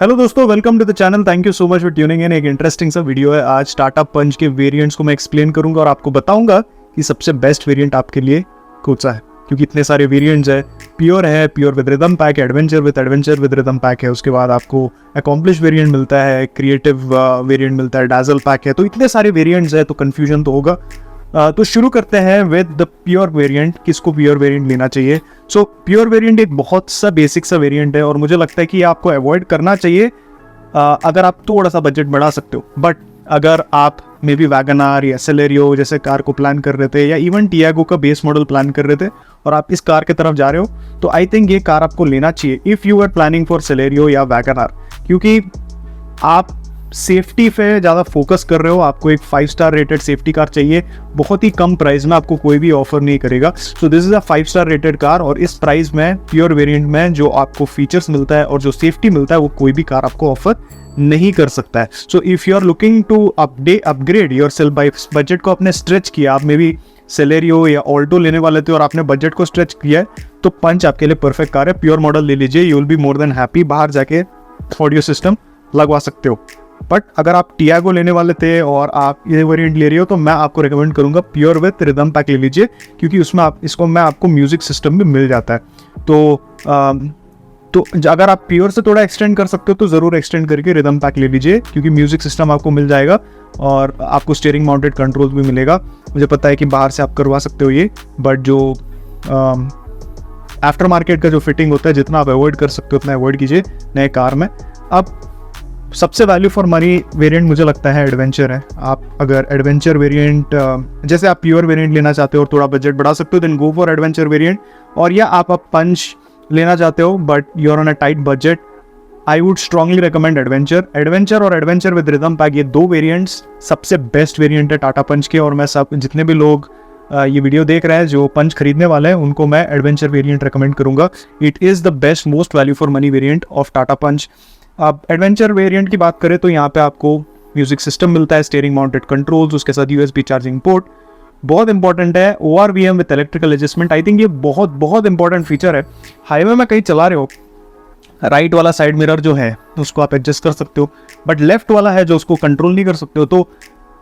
Hello दोस्तों, welcome to the channel. Thank you so much for tuning in. एक interesting सा video है। आज टाटा पंच के वेरिएंट्स को मैं एक्सप्लेन करूंगा और आपको बताऊंगा कि सबसे बेस्ट वेरिएंट आपके लिए कौन सा है, क्योंकि इतने सारे वेरिएंट्स है। Pure with rhythm pack, adventure with rhythm pack है। उसके बाद आपको अकॉम्प्लिश वेरिएंट मिलता है, क्रिएटिव वेरिएंट मिलता है, डैजल पैक है। तो इतने सारे वेरिएंट्स है तो कन्फ्यूजन तो होगा। तो शुरू करते हैं विद द प्योर वेरिएंट। किसको प्योर वेरिएंट लेना चाहिए? सो प्योर वेरिएंट एक बहुत सा बेसिक सा वेरिएंट है और मुझे लगता है कि आपको अवॉइड करना चाहिए अगर आप थोड़ा सा बजट बढ़ा सकते हो। बट अगर आप मे बी वैगन आर या सेलेरियो जैसे कार को प्लान कर रहे थे, या इवन टियागो का बेस मॉडल प्लान कर रहे थे और आप इस कार की तरफ जा रहे हो, तो आई थिंक ये कार आपको लेना चाहिए if you are planning for Celerio या वैगन आर, क्योंकि आप सेफ्टी पे ज़्यादा फोकस कर रहे हो। आपको एक 5 स्टार रेटेड सेफ्टी कार चाहिए। बहुत ही कम प्राइस में आपको कोई भी ऑफर नहीं करेगा। So this is a 5 star rated car और इस प्राइस में प्योर वेरिएंट में जो आपको फीचर्स मिलता है और जो सेफ्टी मिलता है वो कोई भी कार आपको ऑफर नहीं कर सकता है। So if you are looking to upgrade yourself by budget को आपने स्ट्रेच किया, आप मे बी सेलेरियो या ऑल्टो लेने वाले थे और आपने बजट को स्ट्रेच किया है, तो पंच आपके लिए परफेक्ट कार है। प्योर मॉडल ले लीजिए, you will be more than happy. बाहर जाके ऑडियो सिस्टम लगवा सकते हो। बट अगर आप टियागो लेने वाले थे और आप ये वेरिएंट ले रहे हो, तो मैं आपको रिकमेंड करूंगा प्योर विद रिदम पैक ले लीजिए, क्योंकि उसमें आपको म्यूजिक सिस्टम भी मिल जाता है। तो अगर आप प्योर से थोड़ा एक्सटेंड कर सकते हो तो ज़रूर एक्सटेंड करके रिदम पैक ले लीजिए, क्योंकि म्यूजिक सिस्टम आपको मिल जाएगा और आपको स्टीयरिंग माउंटेड कंट्रोल भी मिलेगा। मुझे पता है कि बाहर से आप करवा सकते हो ये, बट जो आफ्टर मार्केट का जो फिटिंग होता है, जितना आप अवॉइड कर सकते हो उतना अवॉइड कीजिए नए कार में। अब सबसे वैल्यू फॉर मनी वेरिएंट मुझे लगता है एडवेंचर है। आप अगर एडवेंचर वेरिएंट, जैसे आप प्योर वेरिएंट लेना चाहते हो और थोड़ा बजट बढ़ा सकते हो, then go for adventure variant. और या आप पंच लेना चाहते हो but you are on a tight budget, I would strongly recommend adventure और एडवेंचर विद रिदम पैक। ये दो वेरिएंट्स सबसे बेस्ट वेरिएंट है टाटा पंच के। और मैं जितने भी लोग ये वीडियो देख रहे हैं जो पंच खरीदने वाले हैं, उनको मैं एडवेंचर वेरिएंट रिकमेंड करूंगा। It is the best most value for money variant of Tata Punch. अब एडवेंचर वेरिएंट की बात करें तो यहाँ पे आपको म्यूजिक सिस्टम मिलता है, स्टीयरिंग माउंटेड कंट्रोल्स, उसके साथ USB चार्जिंग पोर्ट। बहुत इंपॉर्टेंट है ORVM with electrical adjustment. I think ये बहुत इंपॉर्टेंट फीचर है। हाईवे में कहीं चला रहे हो, राइट वाला साइड मिरर जो है उसको आप एडजस्ट कर सकते हो, बट लेफ्ट वाला है जो उसको कंट्रोल नहीं कर सकते हो। तो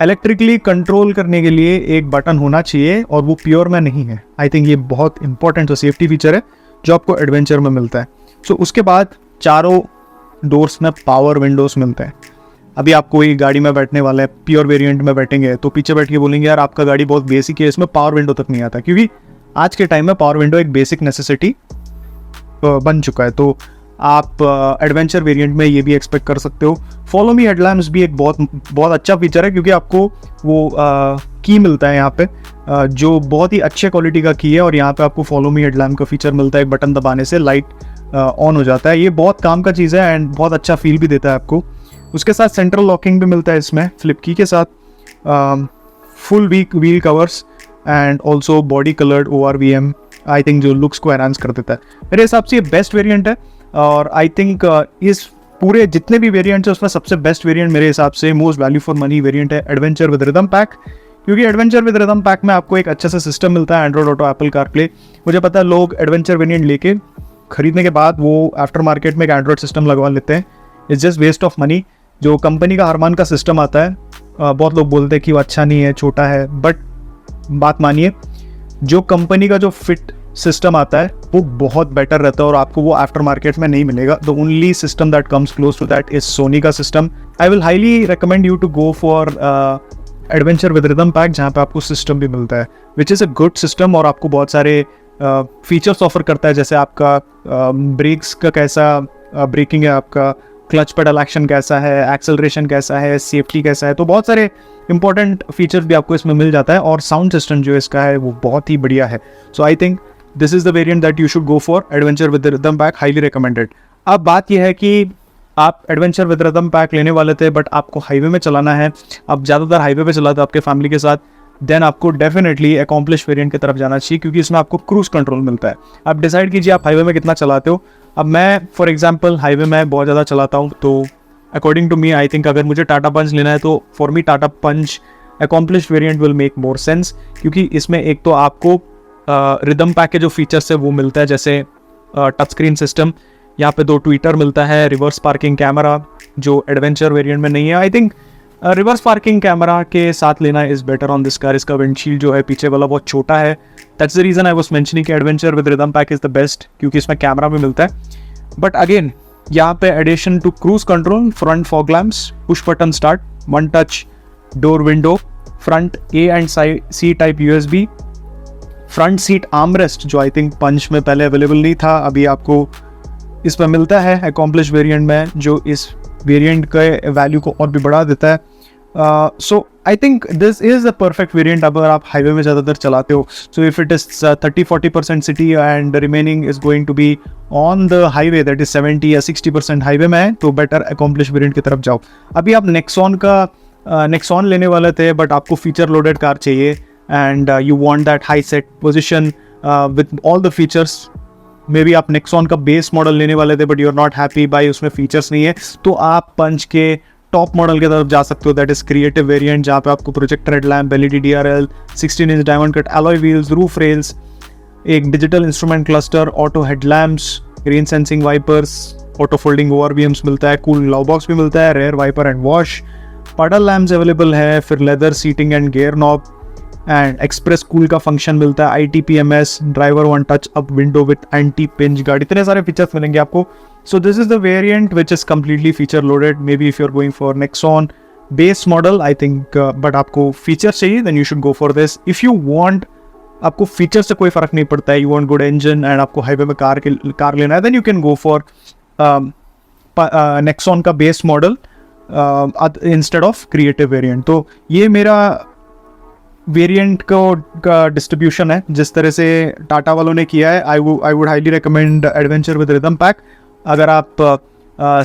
इलेक्ट्रिकली कंट्रोल करने के लिए एक बटन होना चाहिए और वो प्योर में नहीं है। आई थिंक ये बहुत इंपॉर्टेंट सेफ्टी फीचर है जो आपको एडवेंचर में मिलता है। सो उसके बाद चारों डोर्स में पावर विंडोज मिलते हैं। अभी आप कोई गाड़ी में बैठने वाला है, प्योर वेरिएंट में बैठेंगे तो पीछे बैठ के बोलेंगे यार आपका गाड़ी बहुत बेसिक है, इसमें पावर विंडो तक नहीं आता, क्योंकि आज के टाइम में पावर विंडो एक बेसिक नेसेसिटी बन चुका है। तो आप एडवेंचर वेरिएंट में ये भी एक्सपेक्ट कर सकते हो। फॉलो मी हेडलैम्प्स भी एक बहुत अच्छा फीचर है, क्योंकि आपको वो की मिलता है यहाँ पे, जो बहुत ही अच्छे क्वालिटी का की है। और यहाँ पे आपको फॉलो मी हेडलैम्प का फीचर मिलता है, एक बटन दबाने से लाइट ऑन हो जाता है। ये बहुत काम का चीज़ है एंड बहुत अच्छा फील भी देता है आपको। उसके साथ सेंट्रल लॉकिंग भी मिलता है इसमें फ्लिप की के साथ, full wheel covers and also body coloured ORVM। I think जो लुक्स को एनहांस कर देता है। मेरे हिसाब से ये बेस्ट वेरिएंट है और आई थिंक इस पूरे जितने भी वेरिएंट्स है उसमें सबसे बेस्ट वेरिएंट मेरे हिसाब से most value for money variant है एडवेंचर विद रिदम पैक, क्योंकि एडवेंचर विद रिदम पैक में आपको एक अच्छा सा सिस्टम मिलता है, एंड्रॉइड ऑटो, एप्पल कारप्ले। मुझे पता है लोग एडवेंचर वेरिएंट लेके खरीदने के बाद वो आफ्टर मार्केट में एक एंड्रॉइड सिस्टम लगवा लेते हैं। It's just waste of money. जो कंपनी का हरमान का सिस्टम आता है, बहुत लोग बोलते हैं कि वो अच्छा नहीं है, छोटा है, बट बात मानिए, जो कंपनी का जो फिट सिस्टम आता है वो बहुत बेटर रहता है और आपको वो आफ्टर मार्केट में नहीं मिलेगा। The only system that comes close to that is Sony का system. I will highly recommend you to go for adventure with rhythm pack, जहाँ पे आपको सिस्टम भी मिलता है, which is a good system और आपको बहुत सारे फीचर्स ऑफर करता है, जैसे आपका ब्रेक्स का कैसा ब्रेकिंग है, आपका क्लच पेडल एक्शन कैसा है, एक्सेलरेशन कैसा है, सेफ्टी कैसा है। तो बहुत सारे इंपॉर्टेंट फीचर्स भी आपको इसमें मिल जाता है और साउंड सिस्टम जो इसका है वो बहुत ही बढ़िया है। So I think this is the variant that you should go for, adventure with rhythm pack, highly recommended. अब बात यह है कि आप एडवेंचर विद रिदम पैक लेने वाले थे बट आपको हाईवे में चलाना है, आप ज़्यादातर हाईवे पे चलाते हो आपके फैमिली के साथ, देन आपको डेफिनेटली अकॉम्प्लिश वेरिएंट की तरफ जाना चाहिए, क्योंकि इसमें आपको क्रूज कंट्रोल मिलता है। आप डिसाइड कीजिए आप हाईवे में कितना चलाते हो। अब मैं फॉर एग्जांपल हाईवे में बहुत ज़्यादा चलाता हूँ, तो according to me I think अगर मुझे टाटा पंच लेना है तो for me Tata Punch accomplish variant will make more sense, क्योंकि इसमें एक तो आपको रिदम पैक के जो फीचर्स है वो मिलता है, जैसे टच स्क्रीन सिस्टम, यहाँ पे 2 ट्विटर मिलता है, रिवर्स पार्किंग कैमरा जो एडवेंचर वेरिएंट में नहीं है। I think reverse parking camera के साथ लेना is better on this car. इसका विंडशील्ड जो है पीछे वाला बहुत छोटा है, that's the reason I was mentioning कि adventure with rhythm pack is the best, क्योंकि इसमें कैमरा भी मिलता है। बट अगेन यहाँ पे addition to cruise control, front fog lamps, push button start, 1 touch door window, front A and C type USB, front seat armrest जो I think पंच में पहले अवेलेबल नहीं था, अभी आपको इसमें मिलता है अकॉम्प्लिश वेरिएंट में, जो इस वेरिएंट के वैल्यू को और भी बढ़ा देता है। So I think this is a perfect variant अगर आप हाईवे में ज़्यादातर चलाते हो। So if it is 30-40% city and remaining is going to be on the highway, that is 70 या 60% हाईवे में है, तो बेटर अकॉम्प्लिश वेरिएंट की तरफ जाओ। अभी आप नेक्सॉन लेने वाले थे, बट आपको फीचर लोडेड कार चाहिए and you want that high set position with all the features. Maybe आप नेक्सॉन का बेस मॉडल लेने वाले थे but you are not happy by उसमें फीचर्स नहीं है, तो आप पंच के टॉप मॉडल की तरफ जा सकते हो, दैट इज क्रिएटिव वेरिएंट, जहाँ पे आपको projector headlamp, LED DRL, 16 inch diamond cut alloy wheels, roof rails, एक digital instrument cluster, auto headlamps, rain sensing wipers, auto folding ORVMs मिलता है, कूल ग्लव बॉक्स भी मिलता है, rear wiper and wash, puddle lamps available है, फिर leather seating and gear knob and express cool का function मिलता है, ITPMS, driver 1 touch up window with anti pinch guard, इतने सारे फीचर्स मिलेंगे आपको। So this is the variant which is completely feature loaded. Maybe if you are going for Nexon base model, I think, but आपको features चाहिए then you should go for this. If you want, आपको feature से कोई फर्क नहीं पड़ता है, you want good engine and आपको हाईवे में कार लेना है, then you can go for Nexon का base model instead of creative variant. तो ये मेरा वेरिएंट का डिस्ट्रीब्यूशन है जिस तरह से टाटा वालों ने किया है। I would highly recommend adventure with rhythm pack. अगर आप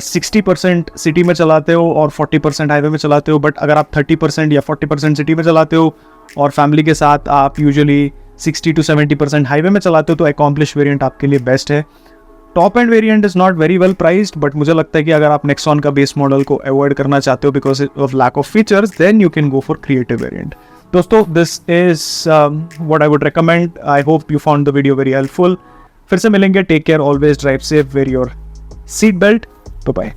60% सिटी में चलाते हो और 40% हाईवे में चलाते हो, बट अगर आप 30% या 40% सिटी में चलाते हो और फैमिली के साथ आप यूजुअली 60 to 70% हाईवे में चलाते हो, तो अकॉम्प्लिश वेरिएंट आपके लिए बेस्ट है। Top end variant is not very well priced, but मुझे लगता है कि अगर आप नेक्सॉन का बेस मॉडल को अवॉइड करना चाहते हो because of lack of features, then you can go for creative variant. दोस्तों, this is what I would recommend. I hope you found the video very helpful. फिर से मिलेंगे, take care, always drive safe, wear your seat belt, bye bye.